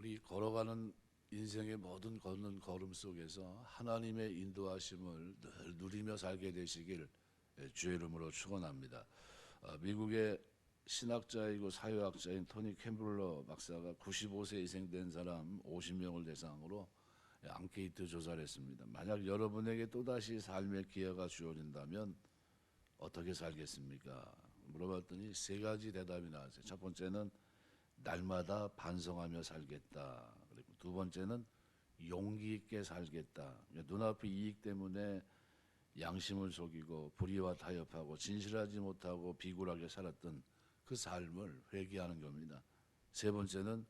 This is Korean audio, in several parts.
우리 걸어가는 인생의 모든 걷는 걸음 속에서 하나님의 인도하심을 늘 누리며 살게 되시길 주의 이름으로 축원합니다. 미국의 신학자이고 사회학자인 토니 캠블러 박사가 95세 이생된 사람 50명을 대상으로 앙케이트 조사를 했습니다. 만약 여러분에게 또다시 삶의 기회가 주어진다면 어떻게 살겠습니까? 물어봤더니 세 가지 대답이 나왔어요. 첫 번째는 날마다 반성하며 살겠다. 그리고 두 번째는 용기 있게 살겠다. 눈앞의 이익 때문에 양심을 속이고 불의와 타협하고 진실하지 못하고 비굴하게 살았던 그 삶을 회개하는 겁니다. 세 번째는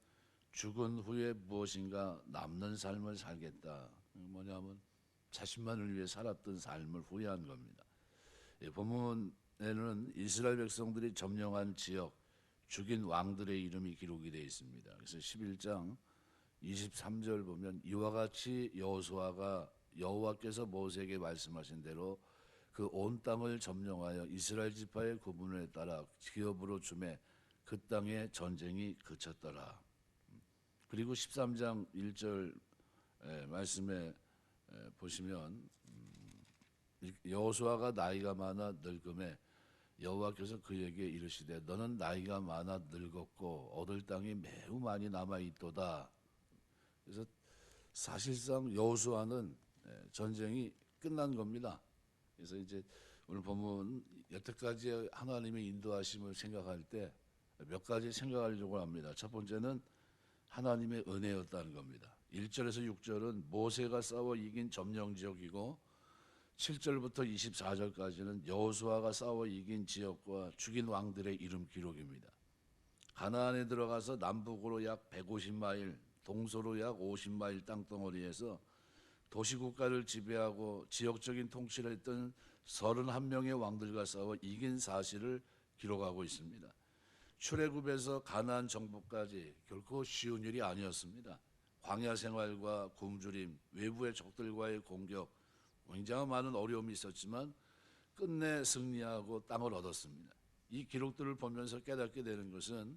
죽은 후에 무엇인가 남는 삶을 살겠다. 뭐냐면 자신만을 위해 살았던 삶을 후회한 겁니다. 본문에는 이스라엘 백성들이 점령한 지역, 죽인 왕들의 이름이 기록이 되어 있습니다. 그래서 11장 23절 보면 이와 같이 여호수아가 여호와께서 모세에게 말씀하신 대로 그 온 땅을 점령하여 이스라엘 지파의 구분에 따라 기업으로 주매 그 땅에 전쟁이 그쳤더라. 그리고 13장 1절 말씀에 보시면 여호수아가 나이가 많아 늙음에 여호와께서 그에게 이르시되 너는 나이가 많아 늙었고 얻을 땅이 매우 많이 남아 있도다. 그래서 사실상 여호수아는 전쟁이 끝난 겁니다. 그래서 이제 오늘 보면 여태까지 하나님의 인도하심을 생각할 때 몇 가지 생각하려고 합니다. 첫 번째는 하나님의 은혜였다는 겁니다. 1절에서 6절은 모세가 싸워 이긴 점령 지역이고 7절부터 24절까지는 여호수아가 싸워 이긴 지역과 죽인 왕들의 이름 기록입니다. 가나안에 들어가서 남북으로 약 150마일, 동서로 약 50마일 땅덩어리에서 도시국가를 지배하고 지역적인 통치를 했던 31명의 왕들과 싸워 이긴 사실을 기록하고 있습니다. 출애굽에서 가나안 정복까지 결코 쉬운 일이 아니었습니다. 광야 생활과 굶주림, 외부의 적들과의 공격, 굉장히 많은 어려움이 있었지만 끝내 승리하고 땅을 얻었습니다. 이 기록들을 보면서 깨닫게 되는 것은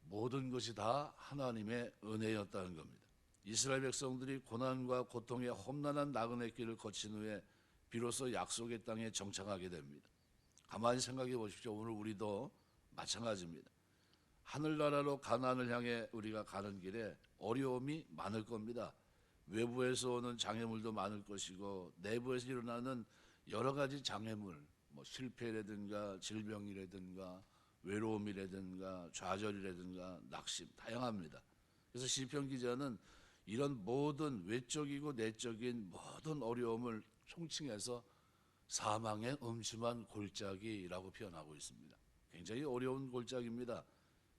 모든 것이 다 하나님의 은혜였다는 겁니다. 이스라엘 백성들이 고난과 고통의 험난한 나그네 길을 거친 후에 비로소 약속의 땅에 정착하게 됩니다. 가만히 생각해 보십시오. 오늘 우리도 마찬가지입니다. 하늘나라로 가나안을 향해 우리가 가는 길에 어려움이 많을 겁니다. 외부에서 오는 장애물도 많을 것이고 내부에서 일어나는 여러 가지 장애물, 실패라든가 질병이라든가 외로움이라든가 좌절이라든가 낙심 다양합니다. 그래서 시편 기자는 이런 모든 외적이고 내적인 모든 어려움을 총칭해서 사망의 음침한 골짜기라고 표현하고 있습니다. 굉장히 어려운 골짜기입니다.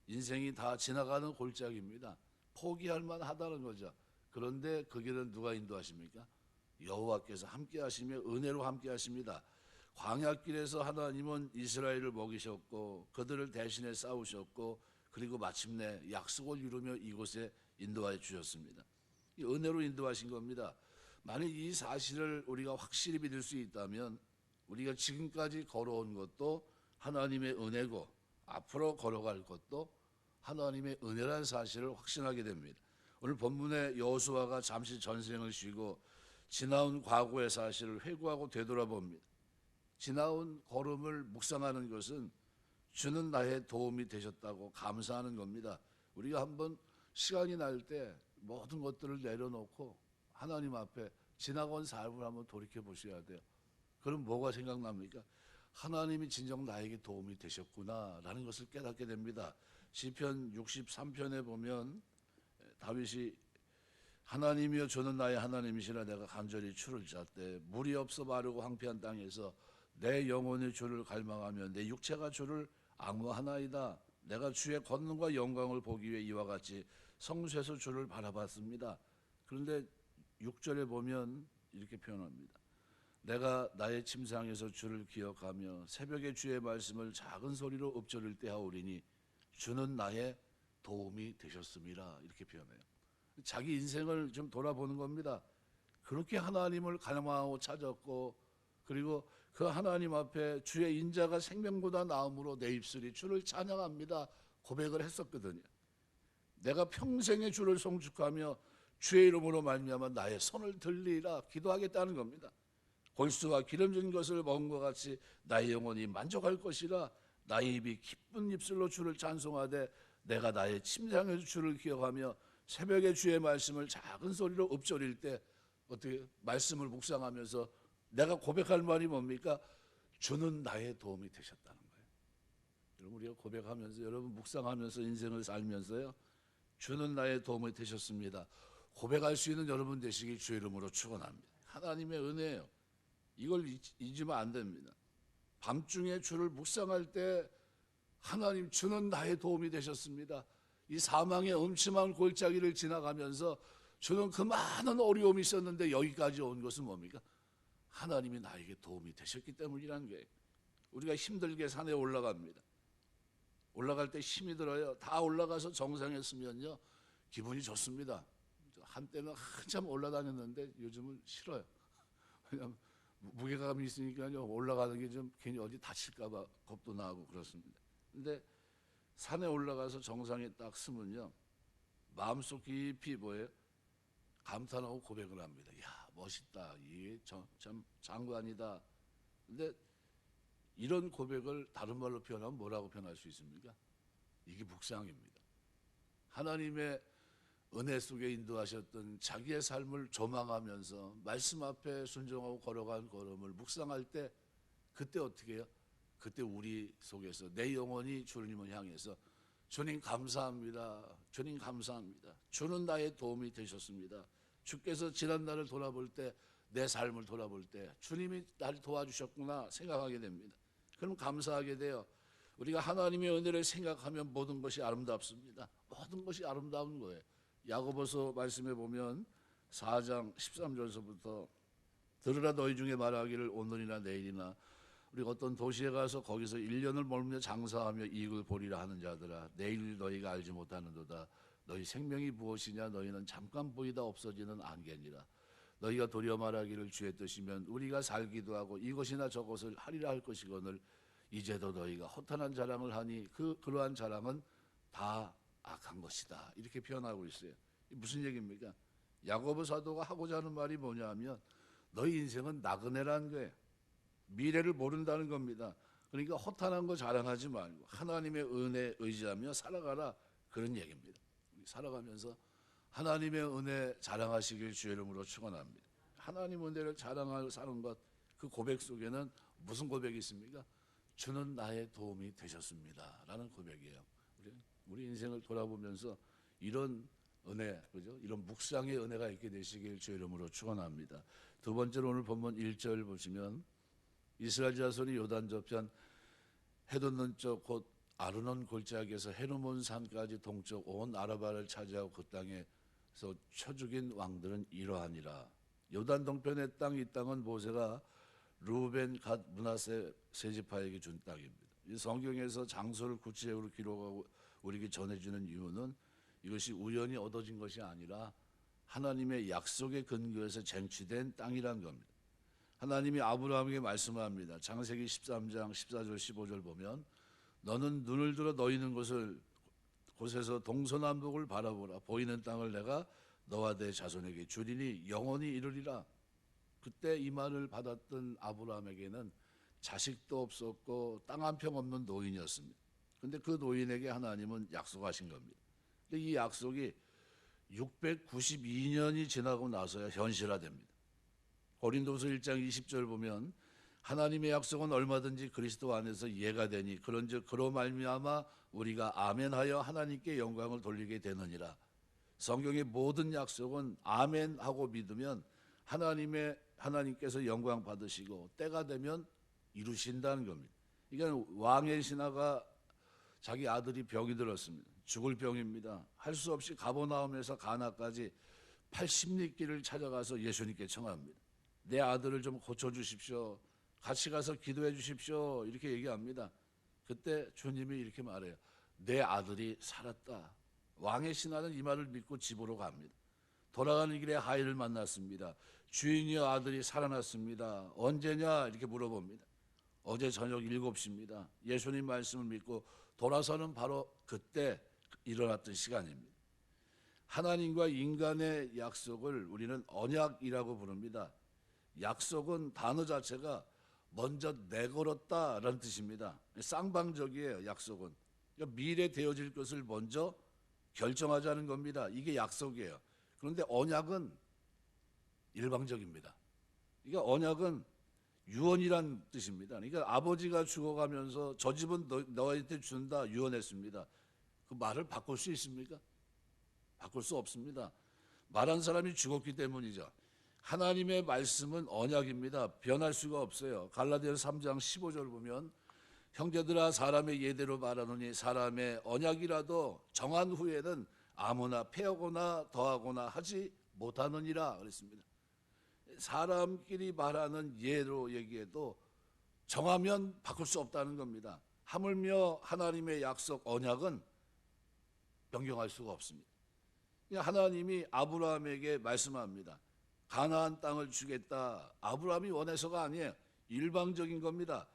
인생이 다 지나가는 골짜기입니다. 포기할 만하다는 거죠. 그런데 그 길은 누가 인도하십니까? 여호와께서 함께 하시며 은혜로 함께 하십니다. 광야길에서 하나님은 이스라엘을 먹이셨고 그들을 대신해 싸우셨고 그리고 마침내 약속을 이루며 이곳에 인도하여 주셨습니다. 이 은혜로 인도하신 겁니다. 만약 이 사실을 우리가 확실히 믿을 수 있다면 우리가 지금까지 걸어온 것도 하나님의 은혜고 앞으로 걸어갈 것도 하나님의 은혜라는 사실을 확신하게 됩니다. 오늘 본문의 여호수아가 잠시 전생을 쉬고 지나온 과거의 사실을 회고하고 되돌아봅니다. 지나온 걸음을 묵상하는 것은 주는 나의 도움이 되셨다고 감사하는 겁니다. 우리가 한번 시간이 날 때 모든 것들을 내려놓고 하나님 앞에 지나온 삶을 한번 돌이켜 보셔야 돼요. 그럼 뭐가 생각납니까? 하나님이 진정 나에게 도움이 되셨구나라는 것을 깨닫게 됩니다. 시편 63편에 보면 다윗이 하나님이여 주는 나의 하나님이시라 내가 간절히 추를 짰대 물이 없어 마르고 황폐한 땅에서 내 영혼이 주를 갈망하며 내 육체가 주를 앙모하나이다. 내가 주의 권능과 영광을 보기 위해 이와 같이 성소에서 주를 바라봤습니다. 그런데 6절에 보면 이렇게 표현합니다. 내가 나의 침상에서 주를 기억하며 새벽에 주의 말씀을 작은 소리로 읊조릴 때 하오리니 주는 나의 도움이 되셨습니다. 이렇게 표현해요. 자기 인생을 좀 돌아보는 겁니다. 그렇게 하나님을 갈망하고 찾았고 그리고 그 하나님 앞에 주의 인자가 생명보다 나음으로 내 입술이 주를 찬양합니다 고백을 했었거든요. 내가 평생의 주를 송축하며 주의 이름으로 말미암아 나의 손을 들리라 기도하겠다는 겁니다. 골수와 기름진 것을 먹은 것 같이 나의 영혼이 만족할 것이라. 나의 입이 기쁜 입술로 주를 찬송하되 내가 나의 침상에서 주를 기억하며 새벽에 주의 말씀을 작은 소리로 읊조릴 때 어떻게 말씀을 묵상하면서 내가 고백할 말이 뭡니까? 주는 나의 도움이 되셨다는 거예요. 여러분, 우리가 고백하면서, 여러분 묵상하면서 인생을 살면서요, 주는 나의 도움이 되셨습니다. 고백할 수 있는 여러분 되시길 주의 이름으로 축원합니다. 하나님의 은혜예요. 이걸 잊으면 안 됩니다. 밤중에 주를 묵상할 때 하나님 주는 나의 도움이 되셨습니다. 이 사망의 음침한 골짜기를 지나가면서 주는 그 많은 어려움이 있었는데 여기까지 온 것은 뭡니까? 하나님이 나에게 도움이 되셨기 때문이라는 거예요. 우리가 힘들게 산에 올라갑니다. 올라갈 때 힘이 들어요. 다 올라가서 정상에 서면요 기분이 좋습니다. 한때는 한참 올라다녔는데 요즘은 싫어요. 왜냐하면 무게감이 있으니까요, 올라가는 게 좀 괜히 어디 다칠까 봐 겁도 나고 그렇습니다. 근데 산에 올라가서 정상에 딱 서면요 마음속 깊이 뭐예요? 감탄하고 고백을 합니다. 야, 멋있다. 이게 참 장관이다. 근데 이런 고백을 다른 말로 표현하면 뭐라고 표현할 수 있습니까? 이게 묵상입니다. 하나님의 은혜 속에 인도하셨던 자기의 삶을 조망하면서 말씀 앞에 순종하고 걸어간 걸음을 묵상할 때 그때 어떻게 해요? 그때 우리 속에서 내 영혼이 주님을 향해서 주님 감사합니다. 주님 감사합니다. 주는 나의 도움이 되셨습니다. 주께서 지난 날을 돌아볼 때, 내 삶을 돌아볼 때 주님이 나를 도와주셨구나 생각하게 됩니다. 그럼 감사하게 돼요. 우리가 하나님의 은혜를 생각하면 모든 것이 아름답습니다. 모든 것이 아름다운 거예요. 야고보서 말씀해 보면 4장 13절서부터 들으라 너희 중에 말하기를 오늘이나 내일이나 우리가 어떤 도시에 가서 거기서 1년을 머물며 장사하며 이익을 보리라 하는 자들아, 내일 너희가 알지 못하는도다. 너희 생명이 무엇이냐? 너희는 잠깐 보이다 없어지는 안개니라. 너희가 도리어 말하기를 주의 뜻이면 우리가 살기도 하고 이것이나 저것을 하리라 할 것이거늘 이제도 너희가 허탄한 자랑을 하니 그러한 자랑은 다 악한 것이다. 이렇게 표현하고 있어요. 무슨 얘기입니까? 야고보 사도가 하고자 하는 말이 뭐냐 하면 너희 인생은 나그네라는 거예요. 미래를 모른다는 겁니다. 그러니까 허탄한 거 자랑하지 말고 하나님의 은혜에 의지하며 살아가라, 그런 얘기입니다. 살아가면서 하나님의 은혜 자랑하시길 주의 이름으로 축원합니다. 하나님 은혜를 자랑하고 사는 것, 그 고백 속에는 무슨 고백이 있습니까? 주는 나의 도움이 되셨습니다 라는 고백이에요. 우리 인생을 돌아보면서 이런 은혜, 그죠? 이런 묵상의 은혜가 있게 되시길 주의 이름으로 축원합니다. 두 번째로 오늘 본문 1절 보시면 이스라엘 자손이 요단 저편 해돋는 쪽 곧 아르논 골짜기에서 헤르몬 산까지 동쪽 온 아라바를 차지하고 그 땅에서 쳐 죽인 왕들은 이러하니라. 요단 동편의 땅, 이 땅은 모세가 루벤, 갓, 므낫세 세 지파에게 준 땅입니다. 이 성경에서 장소를 구체적으로 기록하고 우리에게 전해주는 이유는 이것이 우연히 얻어진 것이 아니라 하나님의 약속의 근거에서 쟁취된 땅이란 겁니다. 하나님이 아브라함에게 말씀합니다. 창세기 13장 14절 15절 보면 너는 눈을 들어 너희 있는 곳에서 동서남북을 바라보라. 보이는 땅을 내가 너와 내 자손에게 주리니 영원히 이르리라. 그때 이 말을 받았던 아브라함에게는 자식도 없었고 땅 한 평 없는 노인이었습니다. 그런데 그 노인에게 하나님은 약속하신 겁니다. 근데 이 약속이 692년이 지나고 나서야 현실화됩니다. 고린도서 1장 20절 보면 하나님의 약속은 얼마든지 그리스도 안에서 이해가 되니 그런즉 그로 말미암아 우리가 아멘하여 하나님께 영광을 돌리게 되느니라. 성경의 모든 약속은 아멘하고 믿으면 하나님께서 영광 받으시고 때가 되면 이루신다는 겁니다. 이건 왕의 신하가 자기 아들이 병이 들었습니다. 죽을 병입니다. 할 수 없이 가버나움에서 가나까지 80리길을 찾아가서 예수님께 청합니다. 내 아들을 좀 고쳐주십시오. 같이 가서 기도해 주십시오. 이렇게 얘기합니다. 그때 주님이 이렇게 말해요. 내 아들이 살았다. 왕의 신하는 이 말을 믿고 집으로 갑니다. 돌아가는 길에 하인을 만났습니다. 주인이여, 아들이 살아났습니다. 언제냐? 이렇게 물어봅니다. 어제 저녁 7시입니다. 예수님 말씀을 믿고 돌아서는 바로 그때 일어났던 시간입니다. 하나님과 인간의 약속을 우리는 언약이라고 부릅니다. 약속은 단어 자체가 먼저 내걸었다라는 뜻입니다. 쌍방적이에요. 약속은. 그러니까 미래 되어질 것을 먼저 결정하자는 겁니다. 이게 약속이에요. 그런데 언약은 일방적입니다. 그러니까 언약은 유언이란 뜻입니다. 그러니까 아버지가 죽어가면서 저 집은 너희한테 준다 유언했습니다. 그 말을 바꿀 수 있습니까? 바꿀 수 없습니다. 말한 사람이 죽었기 때문이죠. 하나님의 말씀은 언약입니다. 변할 수가 없어요. 갈라디아서 3장 15절 보면 형제들아 사람의 예대로 말하노니 사람의 언약이라도 정한 후에는 아무나 패하거나 더하거나 하지 못하느니라 그랬습니다. 사람끼리 말하는 예로 얘기해도 정하면 바꿀 수 없다는 겁니다. 하물며 하나님의 약속 언약은 변경할 수가 없습니다. 하나님이 아브라함에게 말씀합니다. 가나안 땅을 주겠다. 아브라함이 원해서가 아니에요. 일방적인 겁니다.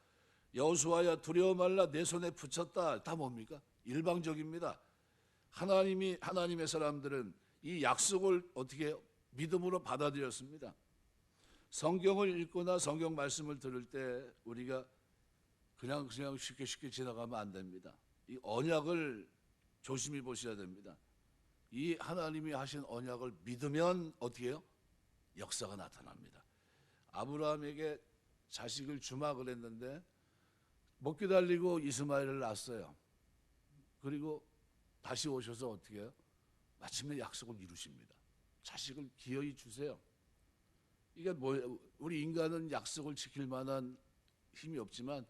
여호수아야 두려워 말라 내 손에 붙였다. 다 뭡니까? 일방적입니다. 하나님의 사람들은 이 약속을 어떻게 믿음으로 받아들였습니다. 성경을 읽거나 성경 말씀을 들을 때 우리가 그냥 쉽게 지나가면 안 됩니다. 이 언약을 조심히 보셔야 됩니다. 이 하나님이 하신 언약을 믿으면 어떻게 해요? 역사가 나타납니다. 아브라함에게 자식을 주마 그랬는데 못 기다리고 이스마엘을 낳았어요. 그리고 다시 오셔서 어떻게 해요? 마침내 약속을 이루십니다. 자식을 기어이 주세요. 이게 뭐예요? 우리 인간은 약속을 지킬 만한 힘이 없지만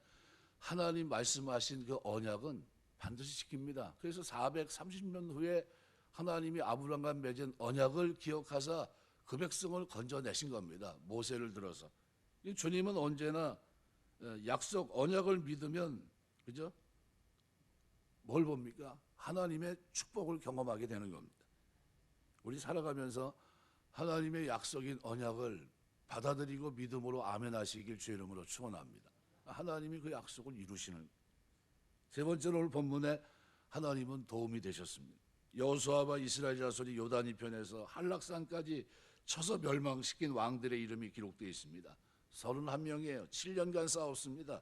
하나님 말씀하신 그 언약은 반드시 지킵니다. 그래서 430년 후에 하나님이 아브라함과 맺은 언약을 기억하사 그 백성을 건져내신 겁니다. 모세를 들어서. 주님은 언제나 약속 언약을 믿으면 그죠? 뭘 봅니까? 하나님의 축복을 경험하게 되는 겁니다. 우리 살아가면서 하나님의 약속인 언약을 받아들이고 믿음으로 아멘하시길 주의 이름으로 축원합니다. 하나님이 그 약속을 이루시는. 세 번째로 오늘 본문에 하나님은 도움이 되셨습니다. 여호수아와 이스라엘 자손이 요단 이편에서 한락산까지 쳐서 멸망시킨 왕들의 이름이 기록되어 있습니다. 31명이에요. 7년간 싸웠습니다.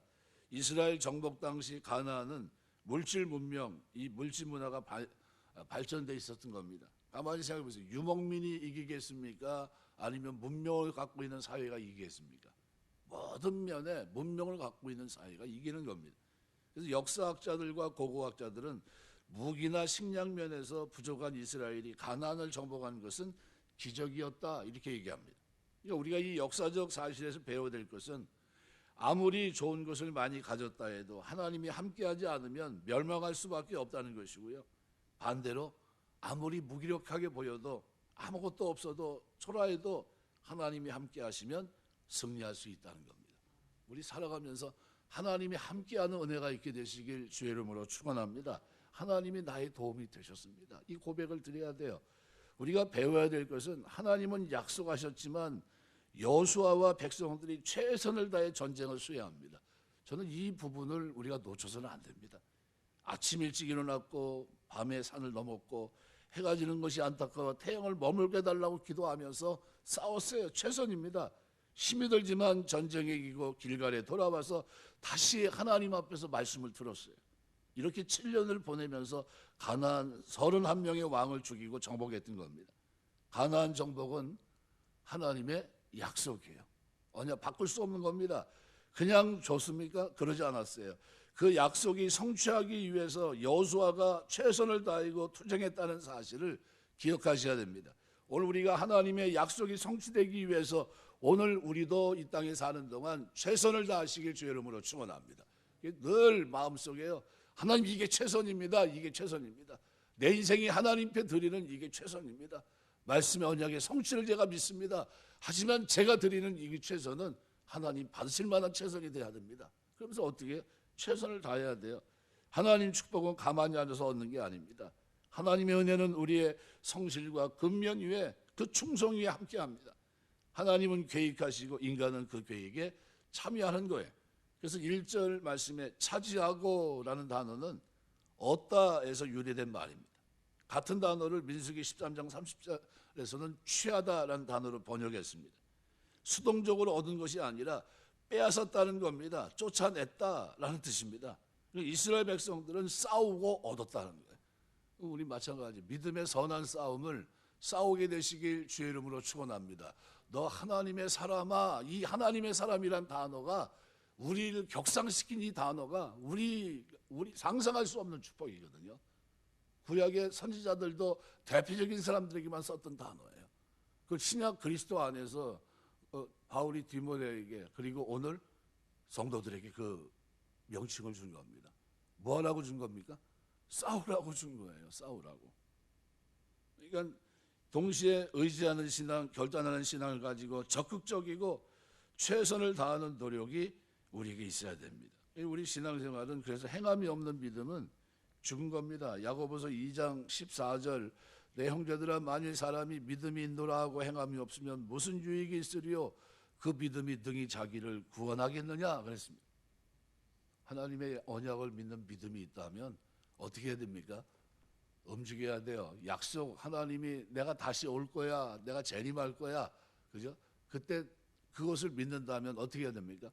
이스라엘 정복 당시 가나안은 물질 문명, 이 물질 문화가 발전돼 있었던 겁니다. 가만히 생각해 보세요. 유목민이 이기겠습니까? 아니면 문명을 갖고 있는 사회가 이기겠습니까? 모든 면에 문명을 갖고 있는 사회가 이기는 겁니다. 그래서 역사학자들과 고고학자들은 무기나 식량 면에서 부족한 이스라엘이 가나안을 정복한 것은 기적이었다 이렇게 얘기합니다. 그러니까 우리가 이 역사적 사실에서 배워야 될 것은 아무리 좋은 것을 많이 가졌다 해도 하나님이 함께하지 않으면 멸망할 수밖에 없다는 것이고요. 반대로 아무리 무기력하게 보여도 아무것도 없어도 초라해도 하나님이 함께하시면 승리할 수 있다는 겁니다. 우리 살아가면서 하나님이 함께하는 은혜가 있게 되시길 주의 이름으로 축원합니다. 하나님이 나의 도움이 되셨습니다. 이 고백을 드려야 돼요. 우리가 배워야 될 것은 하나님은 약속하셨지만 여호수아와 백성들이 최선을 다해 전쟁을 수행합니다. 저는 이 부분을 우리가 놓쳐서는 안 됩니다. 아침 일찍 일어났고 밤에 산을 넘었고 해가 지는 것이 안타까워 태양을 머물게 달라고 기도하면서 싸웠어요. 최선입니다. 힘이 들지만 전쟁에 이기고 길갈에 돌아와서 다시 하나님 앞에서 말씀을 들었어요. 이렇게 7년을 보내면서 가나안 31명의 왕을 죽이고 정복했던 겁니다. 가나안 정복은 하나님의 약속이에요. 언약 바꿀 수 없는 겁니다. 그냥 줬습니까? 그러지 않았어요. 그 약속이 성취하기 위해서 여호수아가 최선을 다하고 투쟁했다는 사실을 기억하셔야 됩니다. 오늘 우리가 하나님의 약속이 성취되기 위해서 오늘 우리도 이 땅에 사는 동안 최선을 다하시길 주의 이름으로 축원합니다. 늘 마음속에요. 하나님 이게 최선입니다. 이게 최선입니다. 내 인생이 하나님께 드리는 이게 최선입니다. 말씀의 언약의 성취를 제가 믿습니다. 하지만 제가 드리는 이 최선은 하나님 받으실 만한 최선이 돼야 됩니다. 그러면서 어떻게 최선을 다해야 돼요. 하나님 축복은 가만히 앉아서 얻는 게 아닙니다. 하나님의 은혜는 우리의 성실과 근면 위에 그 충성 위에 함께합니다. 하나님은 계획하시고 인간은 그 계획에 참여하는 거예요. 그래서 1절 말씀에 차지하고라는 단어는 얻다에서 유래된 말입니다. 같은 단어를 민수기 13장 30절에서는 취하다라는 단어로 번역했습니다. 수동적으로 얻은 것이 아니라 빼앗았다는 겁니다. 쫓아냈다라는 뜻입니다. 이스라엘 백성들은 싸우고 얻었다는 거예요. 우리 마찬가지 믿음의 선한 싸움을 싸우게 되시길 주의 이름으로 축원합니다. 너 하나님의 사람아, 이 하나님의 사람이란 단어가 우리를 격상시킨 이 단어가 우리 상상할 수 없는 축복이거든요. 구약의 선지자들도 대표적인 사람들에게만 썼던 단어예요. 그 신약 그리스도 안에서 바울이 디모데에게 그리고 오늘 성도들에게 그 명칭을 준 겁니다. 뭐 하라고 준 겁니까? 싸우라고 준 거예요. 싸우라고. 그러니까 동시에 의지하는 신앙, 결단하는 신앙을 가지고 적극적이고 최선을 다하는 노력이 우리에게 있어야 됩니다. 우리 신앙생활은 그래서 행함이 없는 믿음은 죽은 겁니다. 야고보서 2장 14절 내 형제들아 만일 사람이 믿음이 있노라 하고 행함이 없으면 무슨 유익이 있으리요? 그 믿음이 등이 자기를 구원하겠느냐 그랬습니다. 하나님의 언약을 믿는 믿음이 있다면 어떻게 해야 됩니까? 움직여야 돼요. 약속 하나님이 내가 다시 올 거야, 내가 재림할 거야, 그죠? 그때 그것을 믿는다면 어떻게 해야 됩니까?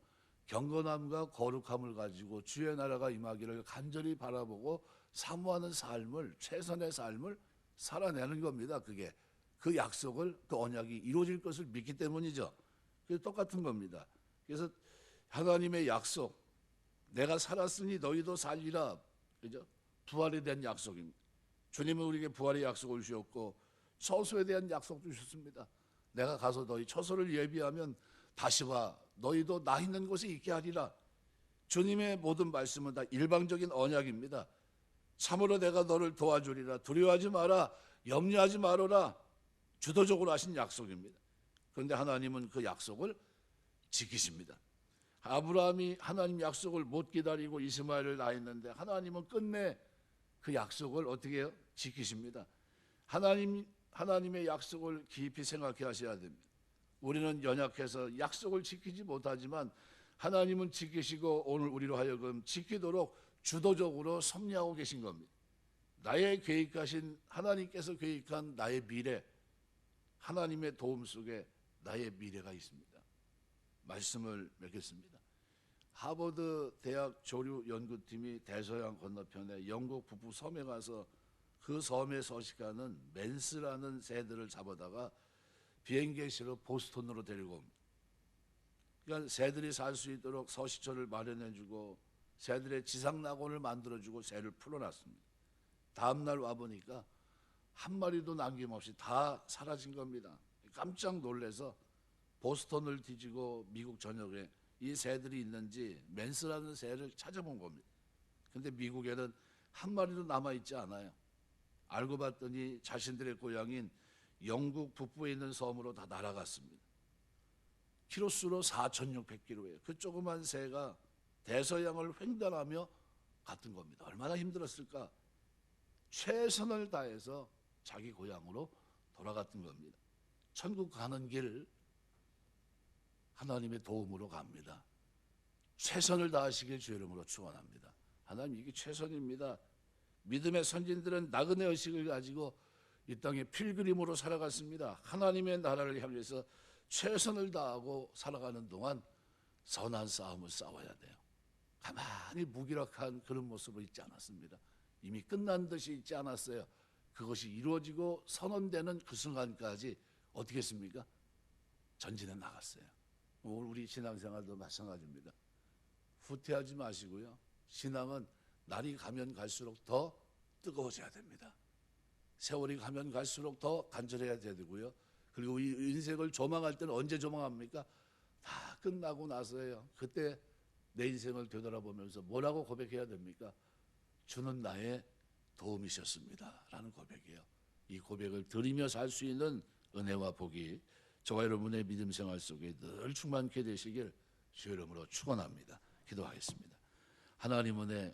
경건함과 거룩함을 가지고 주의 나라가 임하기를 간절히 바라보고 사모하는 삶을, 최선의 삶을 살아내는 겁니다. 그게 그 약속을, 그 언약이 이루어질 것을 믿기 때문이죠. 그게 똑같은 겁니다. 그래서 하나님의 약속, 내가 살았으니 너희도 살리라, 그죠? 부활에 대한 약속입니다. 주님은 우리에게 부활의 약속을 주셨고 처소에 대한 약속도 주셨습니다. 내가 가서 너희 처소를 예비하면 다시 와 너희도 나 있는 곳에 있게 하리라. 주님의 모든 말씀은 다 일방적인 언약입니다. 참으로 내가 너를 도와주리라. 두려워하지 마라. 염려하지 말아라. 주도적으로 하신 약속입니다. 그런데 하나님은 그 약속을 지키십니다. 아브라함이 하나님 약속을 못 기다리고 이스마엘을 낳았는데 하나님은 끝내 그 약속을 어떻게 해요? 지키십니다. 하나님의 약속을 깊이 생각해 하셔야 됩니다. 우리는 연약해서 약속을 지키지 못하지만 하나님은 지키시고 오늘 우리로 하여금 지키도록 주도적으로 섭리하고 계신 겁니다. 나의 계획하신 하나님께서 계획한 나의 미래, 하나님의 도움 속에 나의 미래가 있습니다. 말씀을 맺겠습니다. 하버드 대학 조류 연구팀이 대서양 건너편에 영국 북부 섬에 가서 그 섬에 서식하는 맨스라는 새들을 잡아다가 비행기에 실어 보스턴으로 데리고 옵니다. 그러니까 새들이 살 수 있도록 서식처를 마련해주고 새들의 지상낙원을 만들어주고 새를 풀어놨습니다. 다음날 와보니까 한 마리도 남김없이 다 사라진 겁니다. 깜짝 놀라서 보스턴을 뒤지고 미국 전역에 이 새들이 있는지 맨스라는 새를 찾아본 겁니다. 그런데 미국에는 한 마리도 남아있지 않아요. 알고 봤더니 자신들의 고향인 영국 북부에 있는 섬으로 다 날아갔습니다. 키로수로 4,600km예요. 그 조그만 새가 대서양을 횡단하며 갔던 겁니다. 얼마나 힘들었을까? 최선을 다해서 자기 고향으로 돌아갔던 겁니다. 천국 가는 길 하나님의 도움으로 갑니다. 최선을 다하시길 주의 이름으로 축원합니다. 하나님 이게 최선입니다. 믿음의 선진들은 나그네 의식을 가지고 이 땅에 필그림으로 살아갔습니다. 하나님의 나라를 향해서 최선을 다하고 살아가는 동안 선한 싸움을 싸워야 돼요. 가만히 무기력한 그런 모습으로 있지 않았습니다. 이미 끝난 듯이 있지 않았어요. 그것이 이루어지고 선언되는 그 순간까지 어떻게 했습니까? 전진해 나갔어요. 우리 신앙생활도 마찬가지입니다. 후퇴하지 마시고요. 신앙은 날이 가면 갈수록 더 뜨거워져야 됩니다. 세월이 가면 갈수록 더 간절해야 되고요. 그리고 이 인생을 조망할 때는 언제 조망합니까? 다 끝나고 나서예요. 그때 내 인생을 되돌아보면서 뭐라고 고백해야 됩니까? 주는 나의 도움이셨습니다 라는 고백이에요. 이 고백을 드리며 살 수 있는 은혜와 복이 저와 여러분의 믿음 생활 속에 늘 충만케 되시길 주의 이름으로 축원합니다. 기도하겠습니다. 하나님 은혜